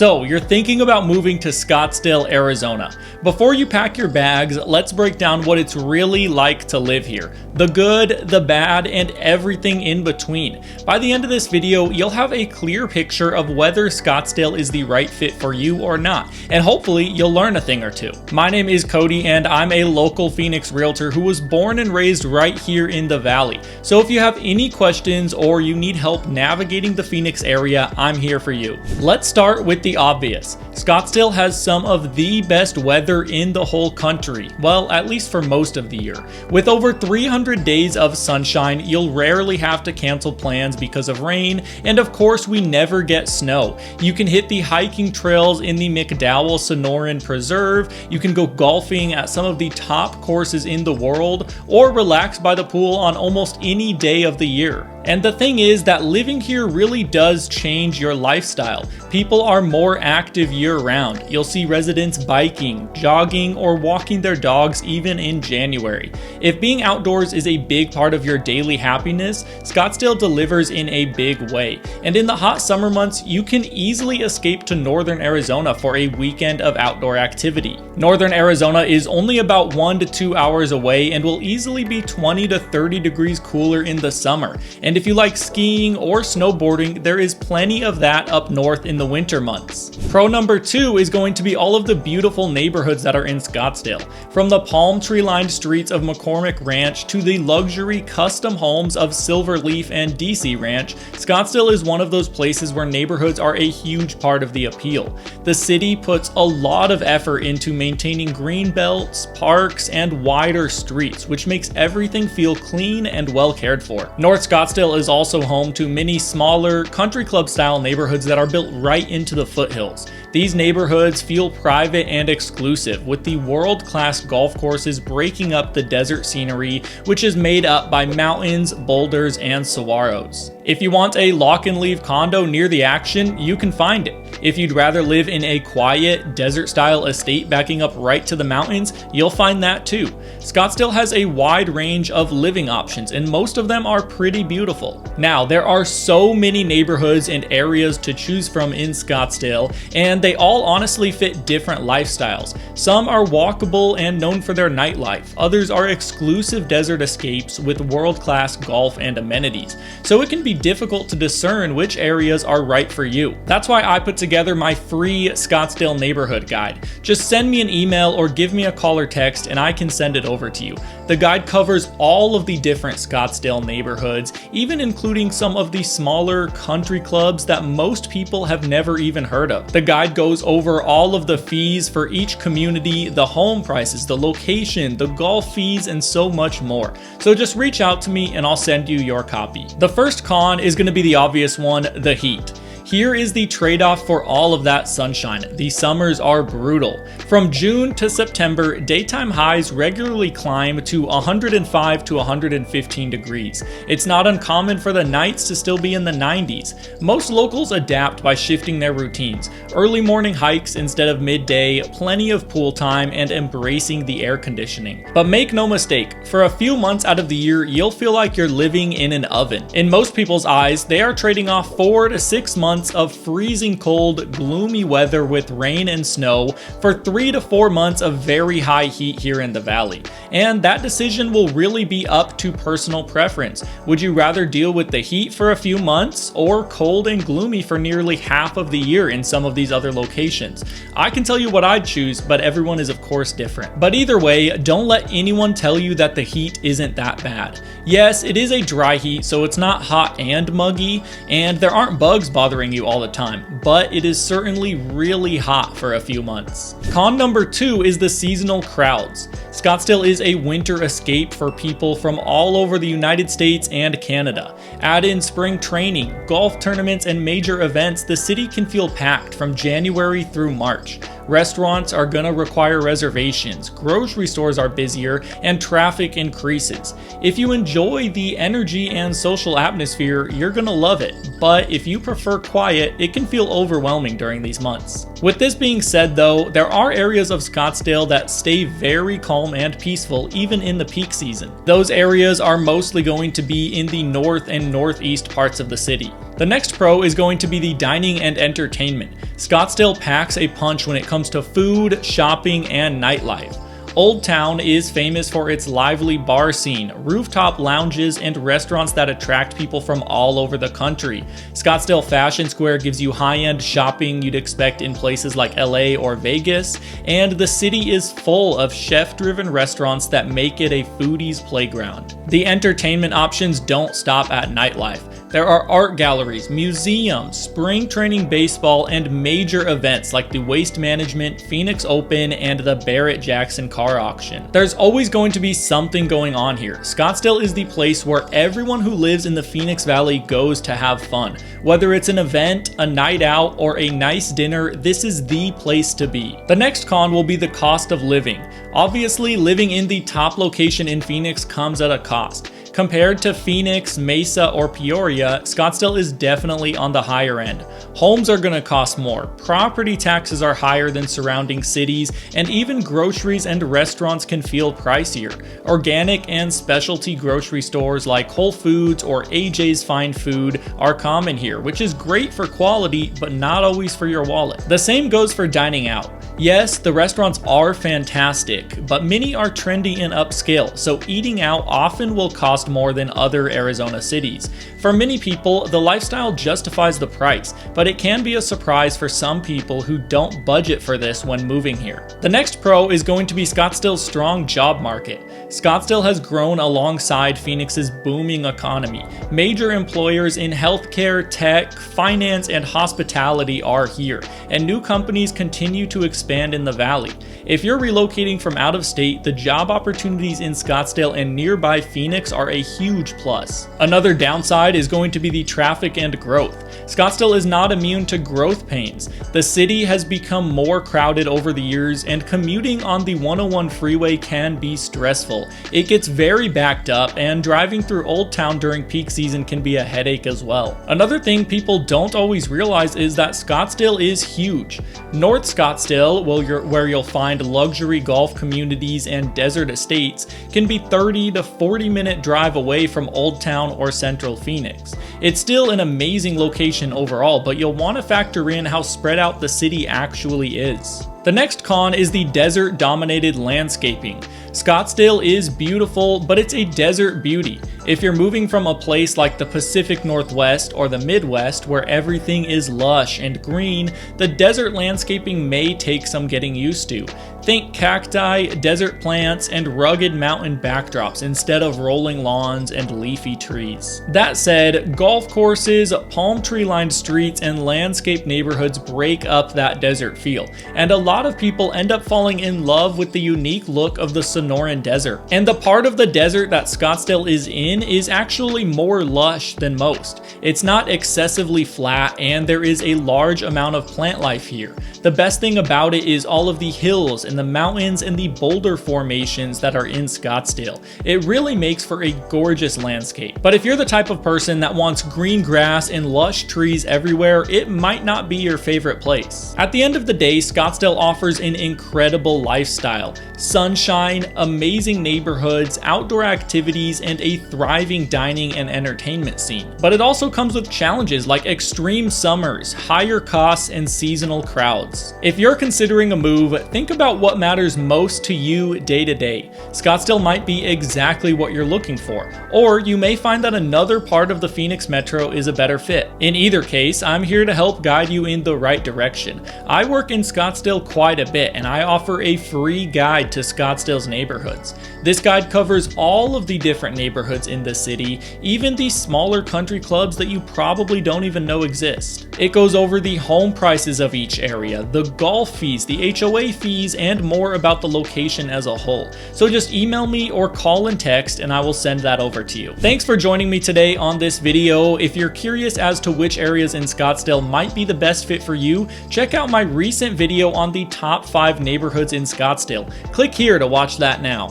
So, you're thinking about moving to Scottsdale, Arizona. Before you pack your bags, let's break down what it's really like to live here. The good, the bad, and everything in between. By the end of this video, you'll have a clear picture of whether Scottsdale is the right fit for you or not, and hopefully you'll learn a thing or two. My name is Kody, and I'm a local Phoenix realtor who was born and raised right here in the Valley. So if you have any questions or you need help navigating the Phoenix area, I'm here for you. Let's start with the obvious. Scottsdale has some of the best weather in the whole country. Well, at least for most of the year. With over 300 days of sunshine, you'll rarely have to cancel plans because of rain, and of course we never get snow. You can hit the hiking trails in the McDowell Sonoran Preserve, you can go golfing at some of the top courses in the world, or relax by the pool on almost any day of the year. And the thing is that living here really does change your lifestyle. People are more active year-round. You'll see residents biking, jogging, or walking their dogs even in January. If being outdoors is a big part of your daily happiness, Scottsdale delivers in a big way. And in the hot summer months, you can easily escape to northern Arizona for a weekend of outdoor activity. Northern Arizona is only about 1 to 2 hours away and will easily be 20 to 30 degrees cooler in the summer. And if you like skiing or snowboarding, there is plenty of that up north in the winter months. Pro number 2 is going to be all of the beautiful neighborhoods that are in Scottsdale. From the palm tree lined streets of McCormick Ranch to the luxury custom homes of Silverleaf and DC Ranch, Scottsdale is one of those places where neighborhoods are a huge part of the appeal. The city puts a lot of effort into maintaining green belts, parks, and wider streets, which makes everything feel clean and well cared for. North Scottsdale is also home to many smaller country club style neighborhoods that are built right into the foothills. These neighborhoods feel private and exclusive, with the world-class golf courses breaking up the desert scenery, which is made up by mountains, boulders, and saguaros. If you want a lock-and-leave condo near the action, you can find it. If you'd rather live in a quiet, desert-style estate backing up right to the mountains, you'll find that too. Scottsdale has a wide range of living options, and most of them are pretty beautiful. Now, there are so many neighborhoods and areas to choose from in Scottsdale, and they all honestly fit different lifestyles. Some are walkable and known for their nightlife. Others are exclusive desert escapes with world-class golf and amenities. So it can be difficult to discern which areas are right for you. That's why I put together my free Scottsdale neighborhood guide. Just send me an email or give me a call or text and I can send it over to you. The guide covers all of the different Scottsdale neighborhoods, even including some of the smaller country clubs that most people have never even heard of. The guide goes over all of the fees for each community, the home prices, the location, the golf fees, and so much more. So just reach out to me and I'll send you your copy. The first con is going to be the obvious one, the heat. Here is the trade-off for all of that sunshine. The summers are brutal. From June to September, daytime highs regularly climb to 105 to 115 degrees. It's not uncommon for the nights to still be in the 90s. Most locals adapt by shifting their routines. Early morning hikes instead of midday, plenty of pool time, and embracing the air conditioning. But make no mistake, for a few months out of the year, you'll feel like you're living in an oven. In most people's eyes, they are trading off 4 to 6 months of freezing cold, gloomy weather with rain and snow for 3 to 4 months of very high heat here in the Valley. And that decision will really be up to personal preference. Would you rather deal with the heat for a few months or cold and gloomy for nearly half of the year in some of these other locations? I can tell you what I'd choose, but everyone is of course different. But either way, don't let anyone tell you that the heat isn't that bad. Yes, it is a dry heat, so it's not hot and muggy, and there aren't bugs bothering you all the time, but it is certainly really hot for a few months. Con number 2 is the seasonal crowds. Scottsdale is a winter escape for people from all over the United States and Canada. Add in spring training, golf tournaments, and major events, the city can feel packed from January through March. Restaurants are gonna require reservations, grocery stores are busier, and traffic increases. If you enjoy the energy and social atmosphere, you're gonna love it, but if you prefer quiet, it can feel overwhelming during these months. With this being said though, there are areas of Scottsdale that stay very calm and peaceful even in the peak season. Those areas are mostly going to be in the north and northeast parts of the city. The next pro is going to be the dining and entertainment. Scottsdale packs a punch when it comes to food, shopping, and nightlife. Old Town is famous for its lively bar scene, rooftop lounges, and restaurants that attract people from all over the country. Scottsdale Fashion Square gives you high-end shopping you'd expect in places like LA or Vegas, and the city is full of chef-driven restaurants that make it a foodie's playground. The entertainment options don't stop at nightlife. There are art galleries, museums, spring training baseball, and major events like the Waste Management, Phoenix Open, and the Barrett-Jackson car auction. There's always going to be something going on here. Scottsdale is the place where everyone who lives in the Phoenix Valley goes to have fun. Whether it's an event, a night out, or a nice dinner, this is the place to be. The next con will be the cost of living. Obviously, living in the top location in Phoenix comes at a cost. Compared to Phoenix, Mesa, or Peoria, Scottsdale is definitely on the higher end. Homes are going to cost more, property taxes are higher than surrounding cities, and even groceries and restaurants can feel pricier. Organic and specialty grocery stores like Whole Foods or AJ's Fine Food are common here, which is great for quality, but not always for your wallet. The same goes for dining out. Yes, the restaurants are fantastic, but many are trendy and upscale, so eating out often will cost more than other Arizona cities. For many people, the lifestyle justifies the price, but it can be a surprise for some people who don't budget for this when moving here. The next pro is going to be Scottsdale's strong job market. Scottsdale has grown alongside Phoenix's booming economy. Major employers in healthcare, tech, finance, and hospitality are here, and new companies continue to expand in the valley. If you're relocating from out of state, the job opportunities in Scottsdale and nearby Phoenix are a huge plus. Another downside is going to be the traffic and growth. Scottsdale is not immune to growth pains. The city has become more crowded over the years, and commuting on the 101 freeway can be stressful. It gets very backed up, and driving through Old Town during peak season can be a headache as well. Another thing people don't always realize is that Scottsdale is huge. North Scottsdale, where you'll find luxury golf communities and desert estates, can be 30 to 40 minute drive away from Old Town or Central Phoenix. It's still an amazing location overall, but you'll want to factor in how spread out the city actually is. The next con is the desert-dominated landscaping. Scottsdale is beautiful, but it's a desert beauty. If you're moving from a place like the Pacific Northwest or the Midwest where everything is lush and green, the desert landscaping may take some getting used to. Think cacti, desert plants, and rugged mountain backdrops instead of rolling lawns and leafy trees. That said, golf courses, palm tree-lined streets, and landscaped neighborhoods break up that desert feel, and a lot of people end up falling in love with the unique look of the Sonoran Desert. And the part of the desert that Scottsdale is in is actually more lush than most. It's not excessively flat, and there is a large amount of plant life here. The best thing about it is all of the hills and the mountains and the boulder formations that are in Scottsdale. It really makes for a gorgeous landscape. But if you're the type of person that wants green grass and lush trees everywhere, it might not be your favorite place. At the end of the day, Scottsdale offers an incredible lifestyle. Sunshine, amazing neighborhoods, outdoor activities, and a thriving dining and entertainment scene. But it also comes with challenges like extreme summers, higher costs, and seasonal crowds. If you're considering a move, think about what matters most to you day to day. Scottsdale might be exactly what you're looking for, or you may find that another part of the Phoenix Metro is a better fit. In either case, I'm here to help guide you in the right direction. I work in Scottsdale quite a bit, and I offer a free guide to Scottsdale's neighborhoods. This guide covers all of the different neighborhoods in the city, even the smaller country clubs that you probably don't even know exist. It goes over the home prices of each area, the golf fees, the HOA fees, and more about the location as a whole. So just email me or call and text, and I will send that over to you. Thanks for joining me today on this video. If you're curious as to which areas in Scottsdale might be the best fit for you, check out my recent video on the the top 5 neighborhoods in Scottsdale. Click here to watch that now.